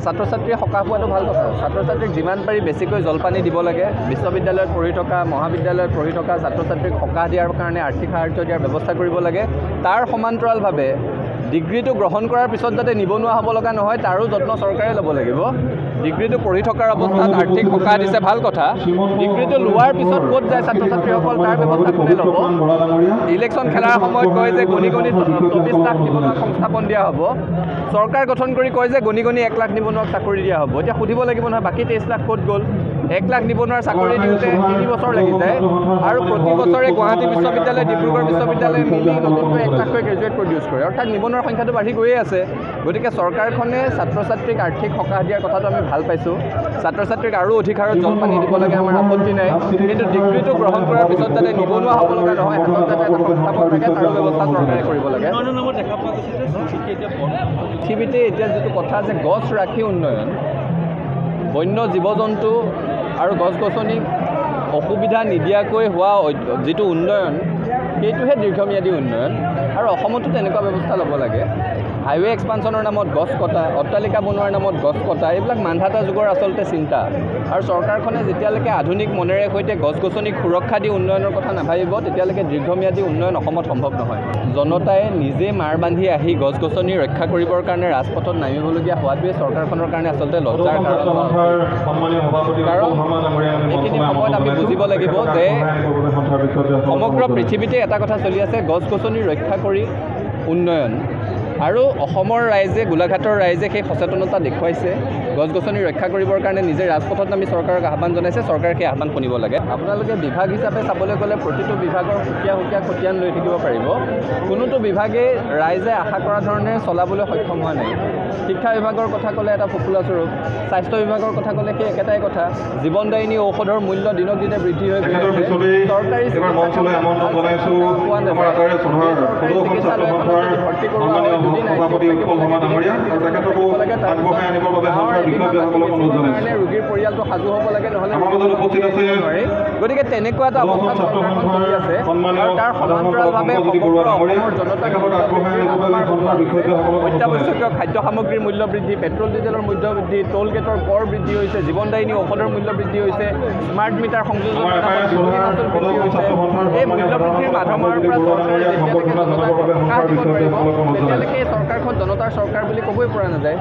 ছাত্ৰ ছাত্ৰীয়ে সকাহ পোৱাটো ভাল কথা ছাত্ৰ ছাত্ৰীক যিমান পাৰি বেছিকৈ জলপানী দিব লাগে বিশ্ববিদ্যালয়ত পঢ়ি থকা মহাবিদ্যালয়ত পঢ়ি থকা ছাত্ৰ ছাত্ৰীক সকাহ দিয়াৰ কাৰণে আৰ্থিক সাহায্য দিয়াৰ ব্যৱস্থা কৰিব লাগে তাৰ সমান্তৰালভাৱে ডিগ্ৰীটো গ্ৰহণ কৰাৰ পিছত যাতে নিবনুৱা হ'ব লগা নহয় তাৰো যত্ন চৰকাৰে ল'ব লাগিব ডিগ্ৰীটো পঢ়ি থকাৰ অৱস্থাত আৰ্থিক সকাহ দিছে ভাল কথা ডিগ্ৰীটো লোৱাৰ পিছত ক'ত যায় ছাত্ৰ ছাত্ৰীসকল তাৰ ব্যৱস্থা কোনে ল'ব ইলেকশ্যন খেলাৰ সময়ত কয় যে গণি 24 লাখ নিবনুৱাক সংস্থাপন দিয়া হ'ব চৰকাৰ গঠন কৰি কয় যে গণি 1 লাখ নিবনুৱাক চাকৰি দিয়া হ'ব এতিয়া সুধিব লাগিব নহয় বাকী 23 লাখ ক'ত গ'ল 1 লাখ নিবনুৱাৰ চাকৰি দিওঁতে 3 বছৰ লাগি যায় আৰু প্ৰতি বছৰে গুৱাহাটী বিশ্ববিদ্যালয় ডিব্ৰুগড় বিশ্ববিদ্যালয় মিলি নতুনকৈ 1 লাখকৈ গ্ৰেজুৱেট প্ৰডিউচ কৰে অৰ্থাৎ নিবনুৱাৰ সংখ্যাটো বাঢ়ি গৈয়ে আছে গতিকে চৰকাৰখনে ছাত্ৰ ছাত্ৰীক আৰ্থিক সকাহ দিয়াৰ কথাটো আমি ভাল পাইছোঁ ছাত্ৰ ছাত্ৰীক আৰু অধিক হাৰত জলপানী দিব লাগে আমাৰ আপত্তি নাই কিন্তু ডিগ্ৰীটো গ্ৰহণ কৰাৰ পিছত যাতে নিবনুৱা হ'ব লগা নহয় হাতত যাতে এটা সংস্থাপন থাকে তাৰ ব্যৱস্থা চৰকাৰে কৰিব লাগে পৃথিৱীতে এতিয়া যিটো কথা যে গছ ৰাখি উন্নয়ন বন্য জীৱ জন্তু আৰু গছ গছনিক অসুবিধা নিদিয়াকৈ হোৱা যিটো উন্নয়ন সেইটোহে দীৰ্ঘম্যাদী উন্নয়ন আৰু অসমতো তেনেকুৱা ব্যৱস্থা ল'ব লাগে হাইৱে এক্সপানশ্যনৰ নামত গছ কটা অট্টালিকা বনোৱাৰ নামত গছ কটা এইবিলাক মান্ধাতা যুগৰ আচলতে চিন্তা আৰু চৰকাৰখনে যেতিয়ালৈকে আধুনিক মনেৰে সৈতে গছ গছনিক সুৰক্ষা দি উন্নয়নৰ কথা নাভাবিব তেতিয়ালৈকে দীৰ্ঘম্যাদী উন্নয়ন অসমত সম্ভৱ নহয় জনতাই নিজে মাৰ বান্ধি আহি গছ গছনি ৰক্ষা কৰিবৰ কাৰণে ৰাজপথত নামিবলগীয়া হোৱাটোৱে চৰকাৰখনৰ কাৰণে আচলতে লজ্জাৰ কাৰণ এইখিনি সময়ত আমি বুজিব লাগিব যে সমগ্ৰ পৃথিৱীতে এটা কথা চলি আছে গছ গছনি ৰক্ষা কৰি উন্নয়ন আৰু অসমৰ ৰাইজে গোলাঘাটৰ ৰাইজে সেই সচেতনতা দেখুৱাইছে গছ গছনি ৰক্ষা কৰিবৰ কাৰণে নিজে ৰাজপথত নামি চৰকাৰক আহ্বান জনাইছে চৰকাৰে সেই আহ্বান শুনিব লাগে আপোনালোকে বিভাগ হিচাপে চাবলৈ গ'লে প্ৰতিটো বিভাগৰ সুকীয়া সুকীয়া খতিয়ান লৈ থাকিব পাৰিব কোনোটো বিভাগে ৰাইজে আশা কৰা ধৰণে চলাবলৈ সক্ষম হোৱা নাই শিক্ষা বিভাগৰ কথা ক'লে এটা ফুফুলা স্বৰূপ স্বাস্থ্য বিভাগৰ কথা ক'লে সেই একেটাই কথা জীৱনদায়িনী ঔষধৰ মূল্য দিনক দিনে বৃদ্ধি হৈ গৈ আছে চৰকাৰী ভৰ্তি কৰোৱা হয় ৰোগীৰ পৰিয়ালটো সাজু হ'ব লাগে নহ'লে নোৱাৰি গতিকে তেনেকুৱা এটা অৱস্থা চৰকাৰখন চলি আছে আৰু তাৰ সমান্তৰালভাৱে সমগ্ৰ অসমৰ জনতাক অত্যাৱশ্যকীয় খাদ্য সামগ্ৰীৰ মূল্য বৃদ্ধি পেট্ৰল ডিজেলৰ মূল্য বৃদ্ধি টোল গেটৰ কৰ বৃদ্ধি হৈছে জীৱনদায়িনী ঔষধৰ মূল্য বৃদ্ধি হৈছে স্মাৰ্ট মিটাৰ সংযোজন বৃদ্ধি হৈছে এই মূল্য বৃদ্ধিৰ মাধ্যমৰ পৰা চৰকাৰে যেতিয়ালৈকে জনতাক সকাহ দিব নোৱাৰিব তেতিয়ালৈকে এই চৰকাৰখন জনতাৰ চৰকাৰ বুলি ক'বই পৰা নাযায়